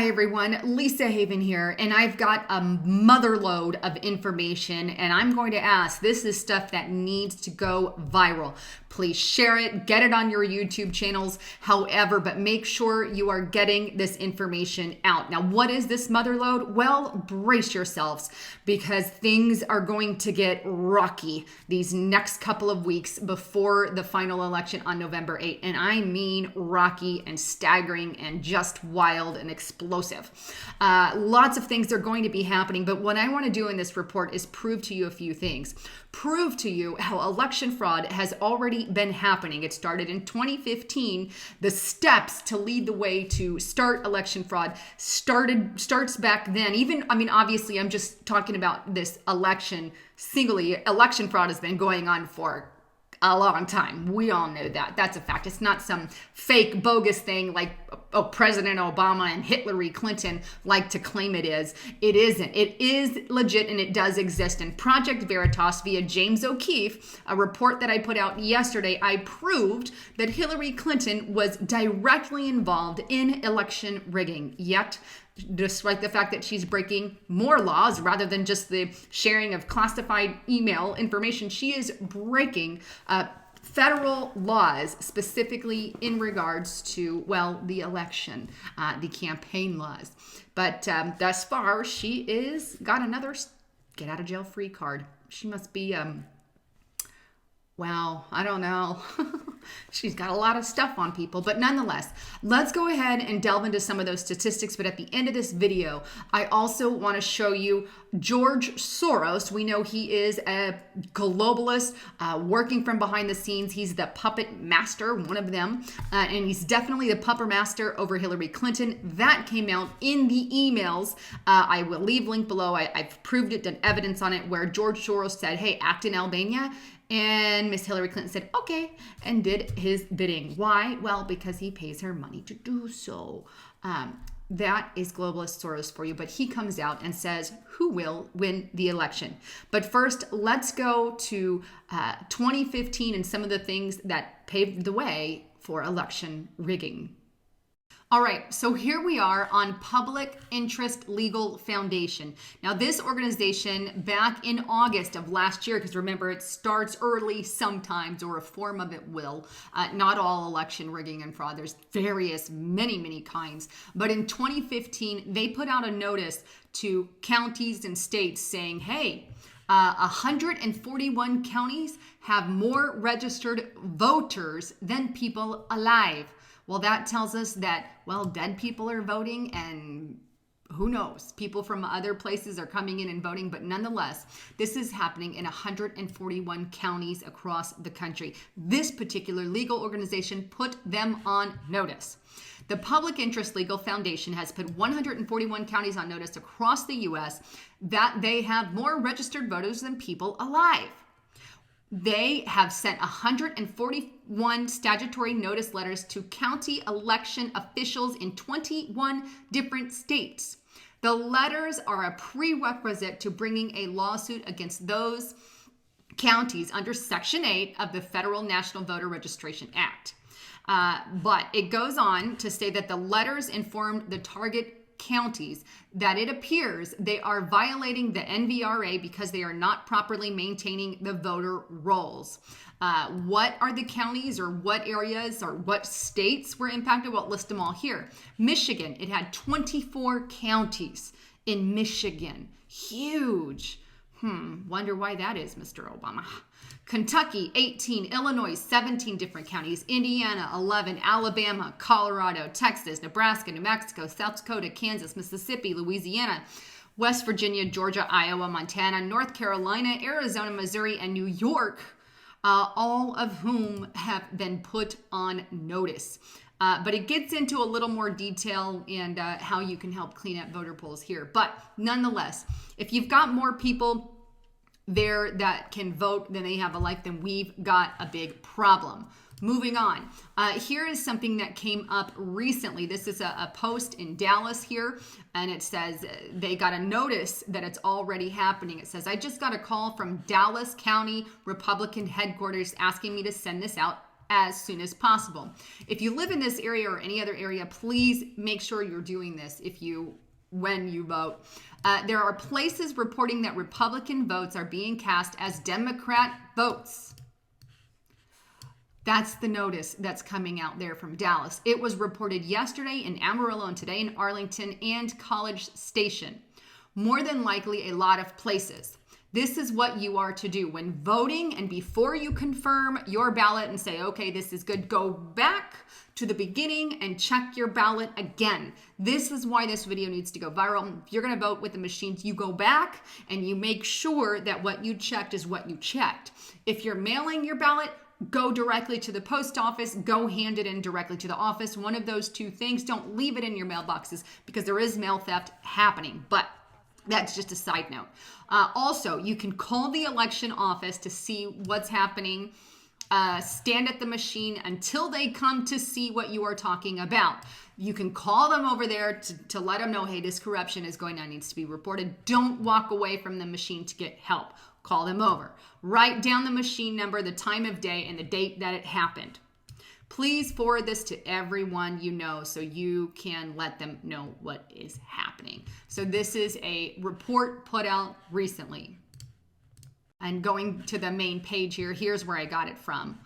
Hi everyone, Lisa Haven here, and I've got a motherload of information, and I'm going to ask, this is stuff that needs to go viral. Please share it, get it on your YouTube channels, however, but make sure you are getting this information out. Now, what is this motherload? Well, brace yourselves, because things are going to get rocky these next couple of weeks before the final election on November 8th, and I mean rocky and staggering and just wild and explosive. Lots of things are going to be happening, but what I want to do in this report is prove to you a few things. Prove to you how election fraud has already been happening. It started in 2015. The steps to lead the way to start election fraud starts back then. Obviously, I'm just talking about this election singly. Election fraud has been going on for a long time. We all know that. That's a fact. It's not some fake, bogus thing like President Obama and Hillary Clinton like to claim it is. It isn't. It is legit and it does exist. And Project Veritas via James O'Keefe, a report that I put out yesterday, I proved that Hillary Clinton was directly involved in election rigging. Yet, despite the fact that she's breaking more laws rather than just the sharing of classified email information, she is breaking federal laws, specifically in regards to, well, the election, the campaign laws. But thus far, she is got another get out of jail free card. She must be, well, I don't know. She's got a lot of stuff on people, but nonetheless, let's go ahead and delve into some of those statistics. But at the end of this video, I also want to show you George Soros. We know he is a globalist working from behind the scenes. He's the puppet master, one of them, and he's definitely the puppet master over Hillary Clinton. That came out in the emails. I will leave link below. I've proved it, done evidence on it, where George Soros said, hey, act in Albania. And Miss Hillary Clinton said, okay, and did his bidding. Why? Well, because he pays her money to do so. That is globalist Soros for you. But he comes out and says who will win the election. But first, let's go to 2015 and some of the things that paved the way for election rigging. All right, so here we are on Public Interest Legal Foundation. Now, this organization back in August of last year, because remember, it starts early sometimes, or a form of it will. Not all election rigging and fraud. There's many kinds. But in 2015, they put out a notice to counties and states saying, hey, 141 counties have more registered voters than people alive. Well, that tells us that, well, dead people are voting, and who knows? People from other places are coming in and voting, but nonetheless, this is happening in 141 counties across the country. This particular legal organization put them on notice. The Public Interest Legal Foundation has put 141 counties on notice across the U.S. that they have more registered voters than people alive. They have sent 141 statutory notice letters to county election officials in 21 different states. The letters are a prerequisite to bringing a lawsuit against those counties under Section 8 of the Federal National Voter Registration Act. But it goes on to say that the letters informed the target counties that it appears they are violating the NVRA because they are not properly maintaining the voter rolls. What are the counties, or what areas, or what states were impacted? Well, list them all here. Michigan, it had 24 counties in Michigan. Huge. Wonder why that is, Mr. Obama. Kentucky, 18, Illinois, 17 different counties, Indiana, 11, Alabama, Colorado, Texas, Nebraska, New Mexico, South Dakota, Kansas, Mississippi, Louisiana, West Virginia, Georgia, Iowa, Montana, North Carolina, Arizona, Missouri, and New York, all of whom have been put on notice. But it gets into a little more detail and how you can help clean up voter polls here. But nonetheless, if you've got more people there that can vote than they have a life, then we've got a big problem. Moving on. Here is something that came up recently. This is a post in Dallas here, and it says they got a notice that it's already happening. It says, I just got a call from Dallas County Republican headquarters asking me to send this out as soon as possible. If you live in this area or any other area, please make sure you're doing this when you vote. There are places reporting that Republican votes are being cast as Democrat votes. That's the notice that's coming out there from Dallas. It was reported yesterday in Amarillo and today in Arlington and College Station. More than likely a lot of places. This is what you are to do when voting, and before you confirm your ballot and say, okay, this is good, go back to the beginning and check your ballot again. This is why this video needs to go viral. If you're going to vote with the machines, you go back and you make sure that what you checked is what you checked. If you're mailing your ballot, go directly to the post office, go hand it in directly to the office. One of those two things. Don't leave it in your mailboxes because there is mail theft happening. But that's just a side note. Also, you can call the election office to see what's happening. Stand at the machine until they come to see what you are talking about. You can call them over there to let them know, hey, this corruption is going on, needs to be reported. Don't walk away from the machine to get help. Call them over. Write down the machine number, the time of day, and the date that it happened. Please forward this to everyone you know so you can let them know what is happening. So this is a report put out recently. And going to the main page here, here's where I got it from.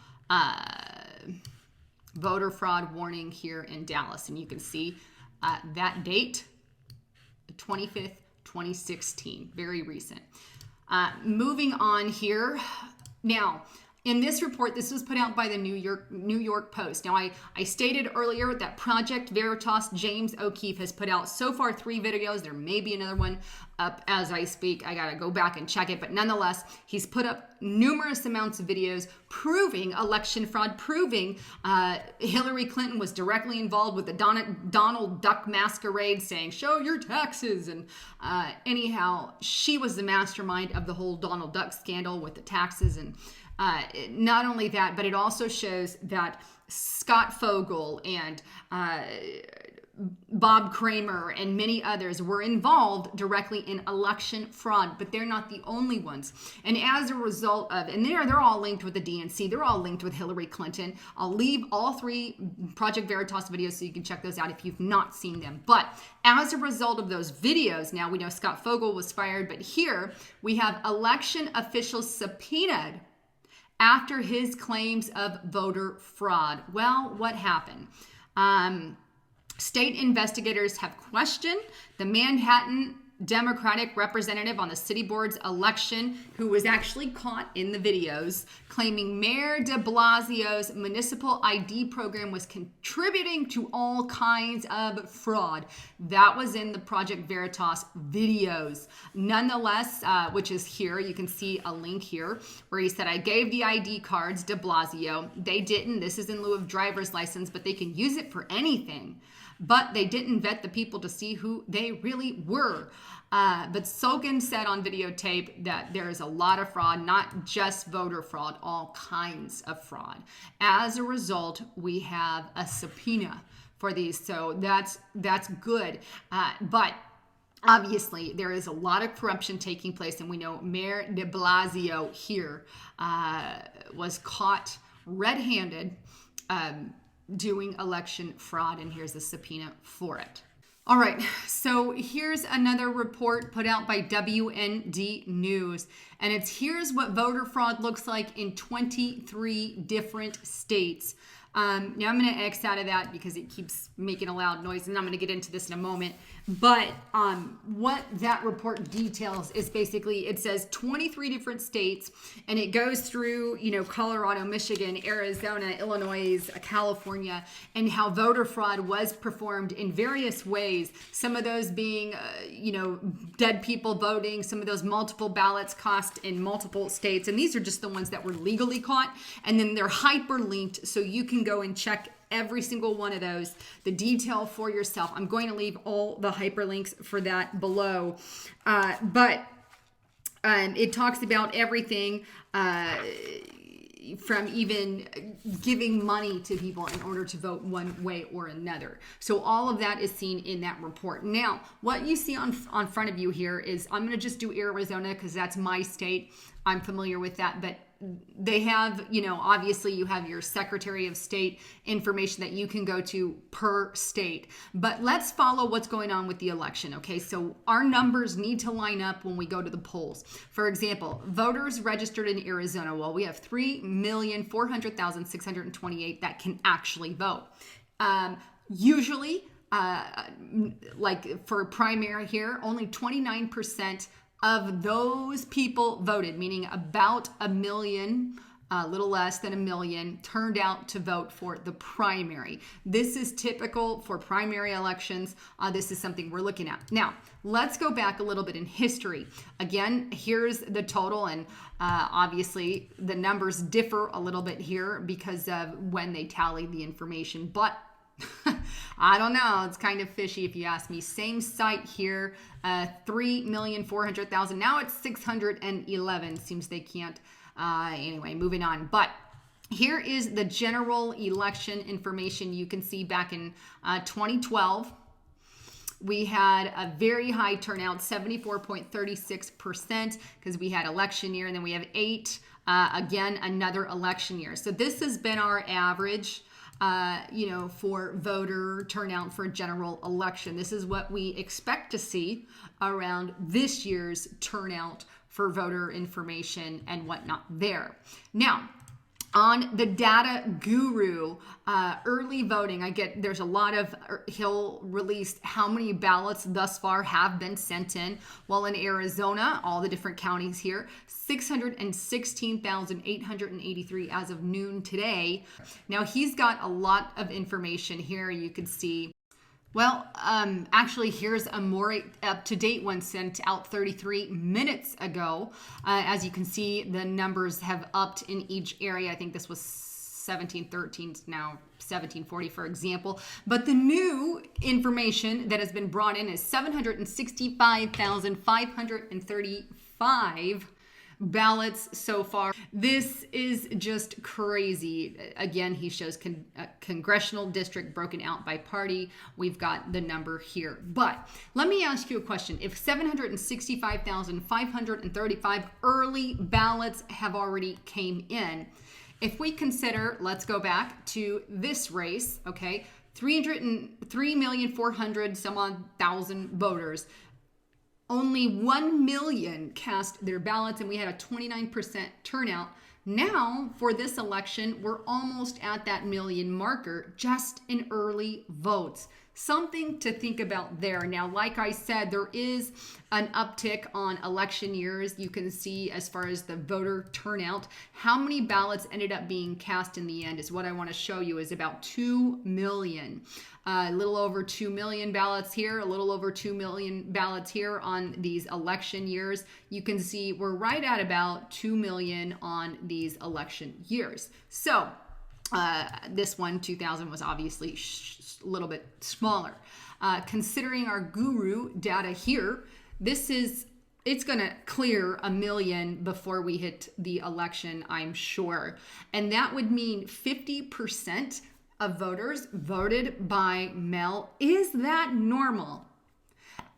Voter fraud warning here in Dallas. And you can see that date, the 25th, 2016, very recent. Moving on here. Now, in this report, this was put out by the New York Post. Now, I stated earlier that Project Veritas James O'Keefe has put out so far 3 videos. There may be another one up as I speak. I got to go back and check it. But nonetheless, he's put up numerous amounts of videos proving election fraud, proving Hillary Clinton was directly involved with the Donald Duck masquerade, saying, show your taxes. And anyhow, she was the mastermind of the whole Donald Duck scandal with the taxes. And not only that, but it also shows that Scott Fogel and Bob Kramer and many others were involved directly in election fraud, but they're not the only ones. And as a result of, and they're all linked with the DNC, they're all linked with Hillary Clinton. I'll leave all 3 Project Veritas videos so you can check those out if you've not seen them. But as a result of those videos, now we know Scott Fogel was fired, but here we have election officials subpoenaed after his claims of voter fraud. Well, what happened? State investigators have questioned the Manhattan Democratic representative on the city board's election, who was actually caught in the videos, claiming Mayor de Blasio's municipal ID program was contributing to all kinds of fraud. That was in the Project Veritas videos. Nonetheless, which is here, you can see a link here where he said, I gave the ID cards de Blasio. They didn't. This is in lieu of driver's license, but they can use it for anything. But they didn't vet the people to see who they really were. But Sokin said on videotape that there is a lot of fraud, not just voter fraud, all kinds of fraud. As a result, we have a subpoena for these. So that's good. But obviously, there is a lot of corruption taking place. And we know Mayor de Blasio here was caught red-handed doing election fraud, and here's a subpoena for it. All right, so here's another report put out by WND News, and here's what voter fraud looks like in 23 different states. Now I'm going to X out of that because it keeps making a loud noise, and I'm going to get into this in a moment. But what that report details is basically, it says 23 different states, and it goes through, Colorado, Michigan, Arizona, Illinois, California, and how voter fraud was performed in various ways. Some of those being, dead people voting, some of those multiple ballots cast in multiple states. And these are just the ones that were legally caught. And then they're hyperlinked, so you can go and check every single one of those, the detail for yourself. I'm going to leave all the hyperlinks for that below. But it talks about everything from even giving money to people in order to vote one way or another. So all of that is seen in that report. Now, what you see on front of you here is, I'm going to just do Arizona because that's my state. I'm familiar with that, but they have, obviously you have your Secretary of State information that you can go to per state. But let's follow what's going on with the election, okay? So our numbers need to line up when we go to the polls. For example, voters registered in Arizona, well, we have 3,400,628 that can actually vote. Usually, like for primary here, only 29% of those people voted, meaning about a million, a little less than a million, turned out to vote for the primary. This is typical for primary elections. This is something we're looking at. Now, let's go back a little bit in history. Again, here's the total, and obviously the numbers differ a little bit here because of when they tally the information, but I don't know. It's kind of fishy if you ask me. Same site here, 3,400,000. Now it's 611. Seems they can't. Anyway, moving on. But here is the general election information. You can see back in 2012, we had a very high turnout, 74.36%, because we had election year, and then we have 8, again, another election year. So this has been our average for voter turnout for a general election. This is what we expect to see around this year's turnout for voter information and whatnot there. Now, on the data guru, early voting, there's a lot of, he'll release how many ballots thus far have been sent in. Well, in Arizona, all the different counties here, 616,883 as of noon today. Now, he's got a lot of information here. You can see, well, actually, here's a more up-to-date one sent out 33 minutes ago. As you can see, the numbers have upped in each area. I think this was 1713, now 1740, for example. But the new information that has been brought in is 765,535 ballots so far. This is just crazy. Again, he shows congressional district broken out by party. We've got the number here. But let me ask you a question. If 765,535 early ballots have already came in, if we consider, let's go back to this race, okay, 303,400,000 some odd voters. Only 1 million cast their ballots, and we had a 29% turnout. Now, for this election, we're almost at that million marker just in early votes. Something to think about there. Now, like I said, there is an uptick on election years. You can see as far as the voter turnout, how many ballots ended up being cast in the end is what I want to show you, is about 2 million. A little over 2 million ballots here, a little over 2 million ballots here on these election years. You can see we're right at about 2 million on these election years. So this one, 2000, was obviously a little bit smaller. Considering our guru data here, it's going to clear 1 million before we hit the election, I'm sure. And that would mean 50% of voters voted by mail. Is that normal?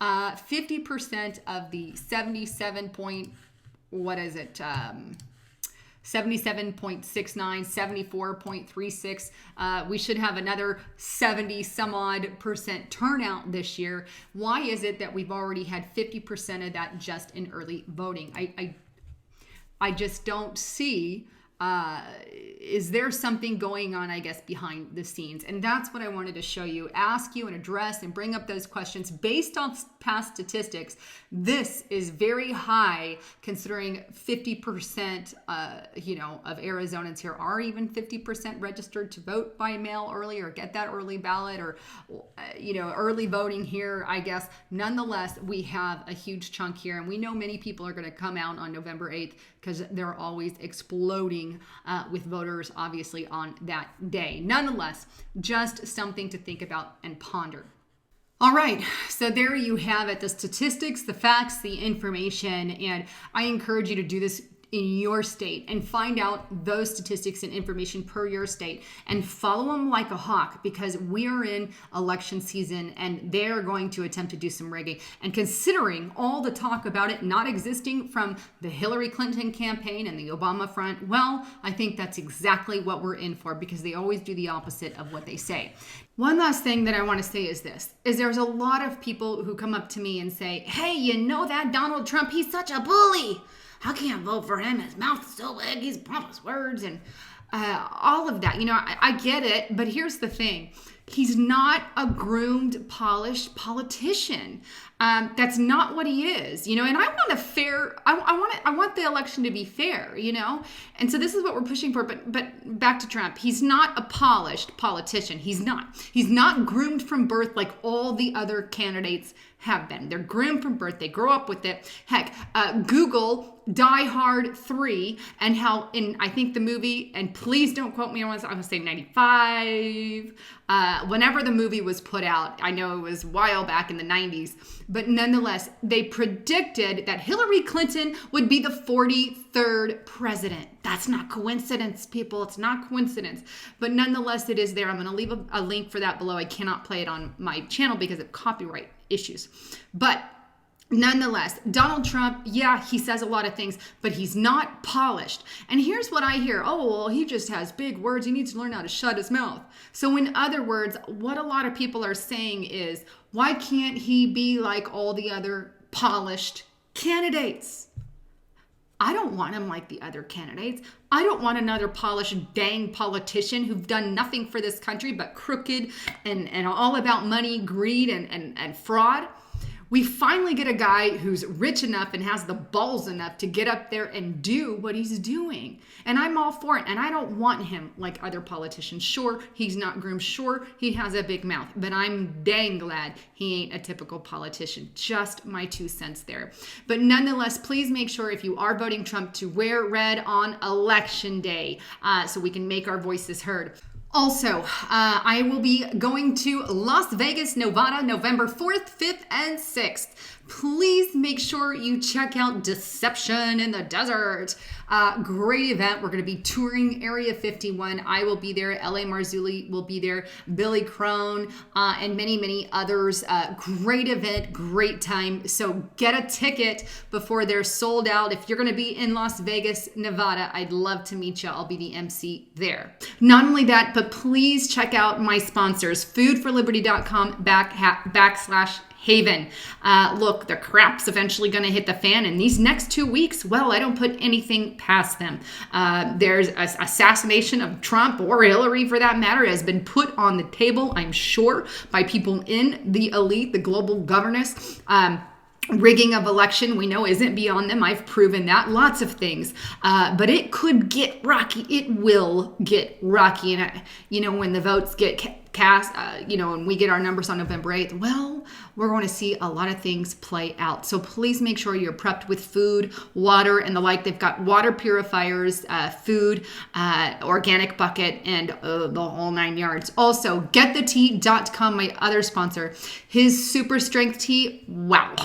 50% of the 77.69, 74.36. We should have another 70 some odd percent turnout this year. Why is it that we've already had 50% of that just in early voting? I just don't see. Is there something going on, I guess, behind the scenes? And that's what I wanted to show you, ask you and address and bring up those questions based on past statistics. This is very high considering 50%, of Arizonans here are even 50% registered to vote by mail early or get that early ballot or, early voting here, I guess. Nonetheless, we have a huge chunk here, and we know many people are going to come out on November 8th because they're always exploding with voters, obviously, on that day. Nonetheless, just something to think about and ponder. All right, so there you have it, the statistics, the facts, the information, and I encourage you to do this in your state and find out those statistics and information per your state and follow them like a hawk, because we are in election season and they're going to attempt to do some rigging. And considering all the talk about it not existing from the Hillary Clinton campaign and the Obama front, well, I think that's exactly what we're in for, because they always do the opposite of what they say. One last thing that I want to say is this, is there's a lot of people who come up to me and say, hey, you know that Donald Trump, he's such a bully. I can't vote for him. His mouth is so big. He's pompous words and all of that. I get it, but here's the thing. He's not a groomed, polished politician. That's not what he is, and I want a fair, I want the election to be fair, and so this is what we're pushing for. But back to Trump, he's not a polished politician. He's not groomed from birth like all the other candidates have been. They're groomed from birth. They grow up with it. Heck, Google Die Hard 3 and how I think the movie, and please don't quote me, I'm going to say 95, whenever the movie was put out, I know it was a while back in the 90s, but nonetheless, they predicted that Hillary Clinton would be the 43rd president. That's not coincidence, people. It's not coincidence. But nonetheless, it is there. I'm going to leave a link for that below. I cannot play it on my channel because of copyright issues. But nonetheless, Donald Trump, yeah, he says a lot of things, but he's not polished. And here's what I hear. Oh, well, he just has big words. He needs to learn how to shut his mouth. So in other words, what a lot of people are saying is, why can't he be like all the other polished candidates? I don't want him like the other candidates. I don't want another polished dang politician who've done nothing for this country but crooked and all about money, greed, and fraud. We finally get a guy who's rich enough and has the balls enough to get up there and do what he's doing. And I'm all for it. And I don't want him like other politicians. Sure, he's not groomed. Sure, he has a big mouth. But I'm dang glad he ain't a typical politician. Just my 2 cents there. But nonetheless, please make sure if you are voting Trump to wear red on election day so we can make our voices heard. Also, I will be going to Las Vegas, Nevada, November 4th, 5th, and 6th. Please make sure you check out Deception in the Desert. Great event. We're going to be touring Area 51. I will be there. L.A. Marzulli will be there. Billy Crone and many, many others. Great event. Great time. So get a ticket before they're sold out. If you're going to be in Las Vegas, Nevada, I'd love to meet you. I'll be the MC there. Not only that, but please check out my sponsors, foodforliberty.com /Haven. Look, the crap's eventually going to hit the fan, and these next 2 weeks, well, I don't put anything past them. There's an assassination of Trump or Hillary, for that matter, has been put on the table, I'm sure, by people in the elite, the global governance. Rigging of election, we know, isn't beyond them. I've proven that. Lots of things. But it could get rocky. It will get rocky. And, when the votes get cast, and we get our numbers on November 8th, well, we're going to see a lot of things play out. So please make sure you're prepped with food, water, and the like. They've got water purifiers, food, organic bucket, and the whole 9 yards. Also, getthetea.com, my other sponsor. His super strength tea, wow.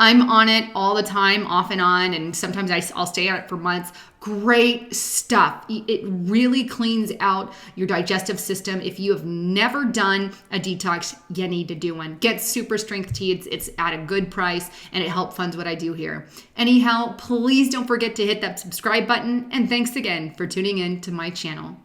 I'm on it all the time, off and on, and sometimes I'll stay on it for months. Great stuff. It really cleans out your digestive system. If you have never done a detox, you need to do one. Get super strength tea. It's at a good price, and it helps fund what I do here. Anyhow, please don't forget to hit that subscribe button, and thanks again for tuning in to my channel.